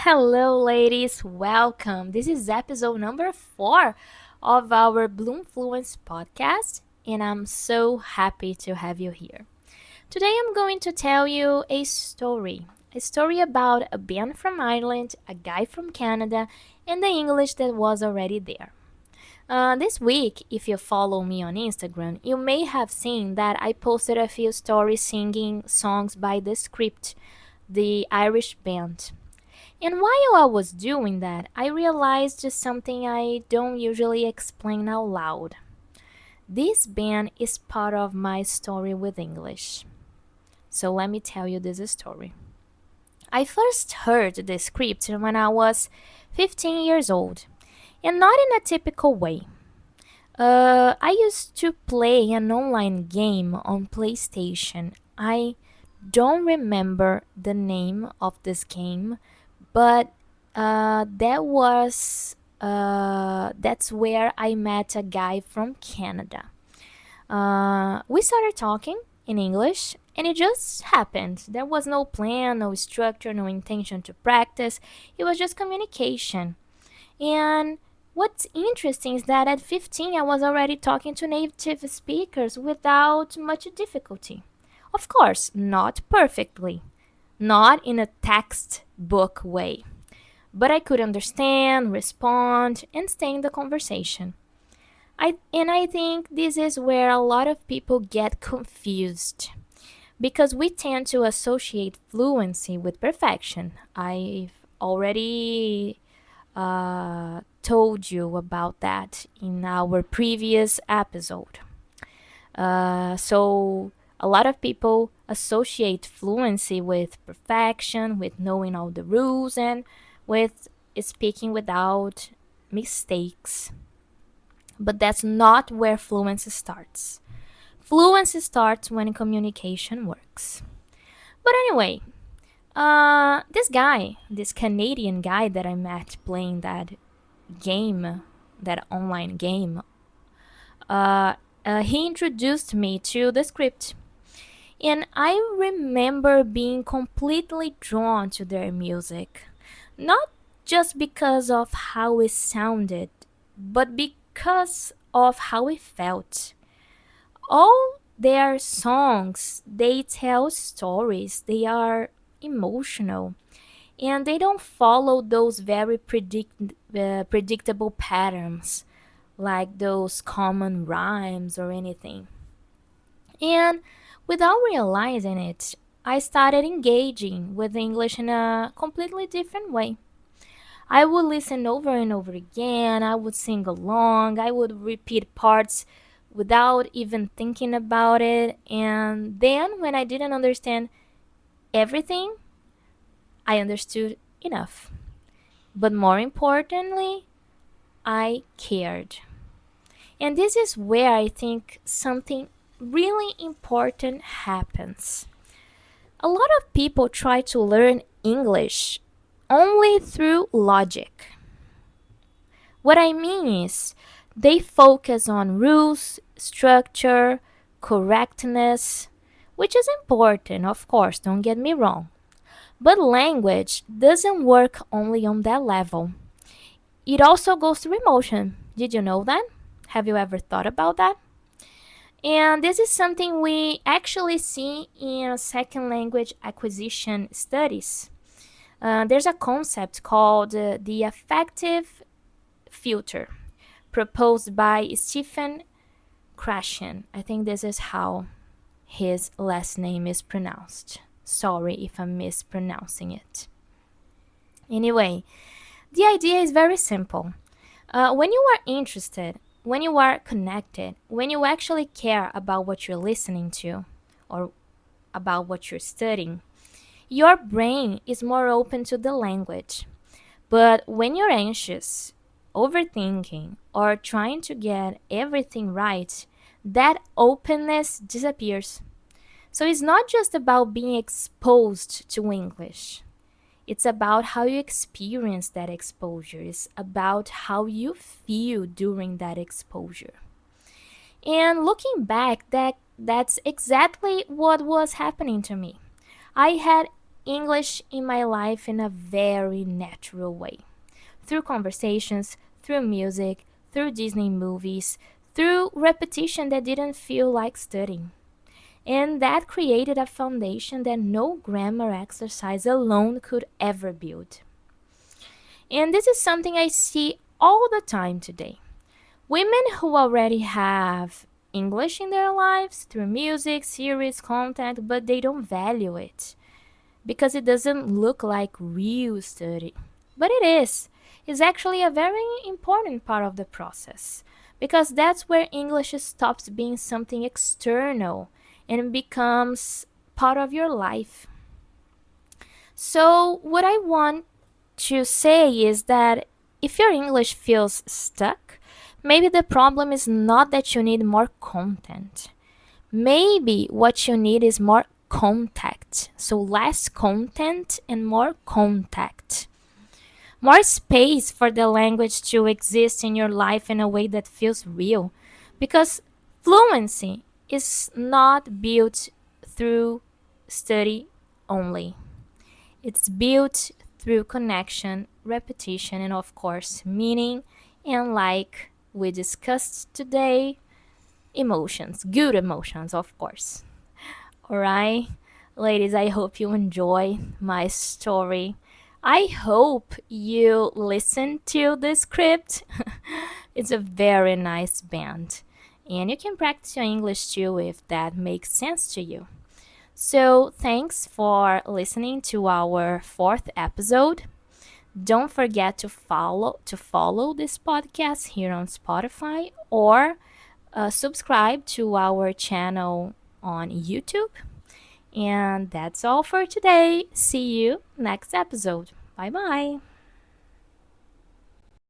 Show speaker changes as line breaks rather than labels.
Hello, ladies. Welcome. This is episode number 4 of our Bloom Fluency Podcast, and I'm so happy to have you here. Today, I'm going to tell you a story about a band from Ireland, a guy from Canada, and the English that was already there. This week, if you follow me on Instagram, you may have seen that I posted a few stories singing songs by The Script, the Irish band. And while I was doing that, I realized just something I don't usually explain out loud. This band is part of my story with English. So let me tell you this story. I first heard the script when I was 15 years old, and not in a typical way. I used to play an online game on PlayStation. I don't remember the name of this game, but that's where I met a guy from Canada. We started talking in English, and it just happened. There was no plan, no structure, no intention to practice. It was just communication. And what's interesting is that at 15, I was already talking to native speakers without much difficulty. Of course, not perfectly, not in a textbook way, but I could understand, respond, and stay in the conversation. I think this is where a lot of people get confused because we tend to associate fluency with perfection. I've already told you about that in our previous episode. So a lot of people associate fluency with perfection, with knowing all the rules, and with speaking without mistakes. But that's not where fluency starts. Fluency starts when communication works. But anyway, this Canadian guy that I met playing that game, that online game, he introduced me to the script. And I remember being completely drawn to their music. Not just because of how it sounded, but because of how it felt. All their songs, they tell stories, they are emotional, and they don't follow those very predictable patterns like those common rhymes or anything. And without realizing it, I started engaging with English in a completely different way. I would listen over and over again, I would sing along, I would repeat parts without even thinking about it, and then when I didn't understand everything, I understood enough. But more importantly, I cared. And this is where I think something really important happens. A lot of people try to learn English only through logic. What I mean is, they focus on rules, structure, correctness, which is important, of course, don't get me wrong. But language doesn't work only on that level. It also goes through emotion. Did you know that? Have you ever thought about that? And this is something we actually see in second language acquisition studies. There's a concept called the affective filter, proposed by Stephen Krashen. I think this is how his last name is pronounced. Sorry if I'm mispronouncing it. Anyway, the idea is very simple. When you are interested, when you are connected, when you actually care about what you're listening to or about what you're studying, your brain is more open to the language. But when you're anxious, overthinking, or trying to get everything right, that openness disappears. So it's not just about being exposed to English. It's about how you experience that exposure. It's about how you feel during that exposure. And looking back, that's exactly what was happening to me. I had English in my life in a very natural way. Through conversations, through music, through Disney movies, through repetition that didn't feel like studying. And that created a foundation that no grammar exercise alone could ever build. And this is something I see all the time today. Women who already have English in their lives through music, series, content, but they don't value it because it doesn't look like real study. But it is. It's actually a very important part of the process because that's where English stops being something external and becomes part of your life. So, what I want to say is that if your English feels stuck, maybe the problem is not that you need more content. Maybe what you need is more contact. So less content and more contact. More space for the language to exist in your life in a way that feels real. Because fluency is not built through study only. It's built through connection, repetition, and of course, meaning, and like we discussed today, emotions, good emotions, of course. Alright, ladies, I hope you enjoy my story. I hope you listen to the script. It's a very nice band. And you can practice your English too if that makes sense to you. So, thanks for listening to our 4th episode. Don't forget to follow this podcast here on Spotify or subscribe to our channel on YouTube. And that's all for today. See you next episode. Bye bye.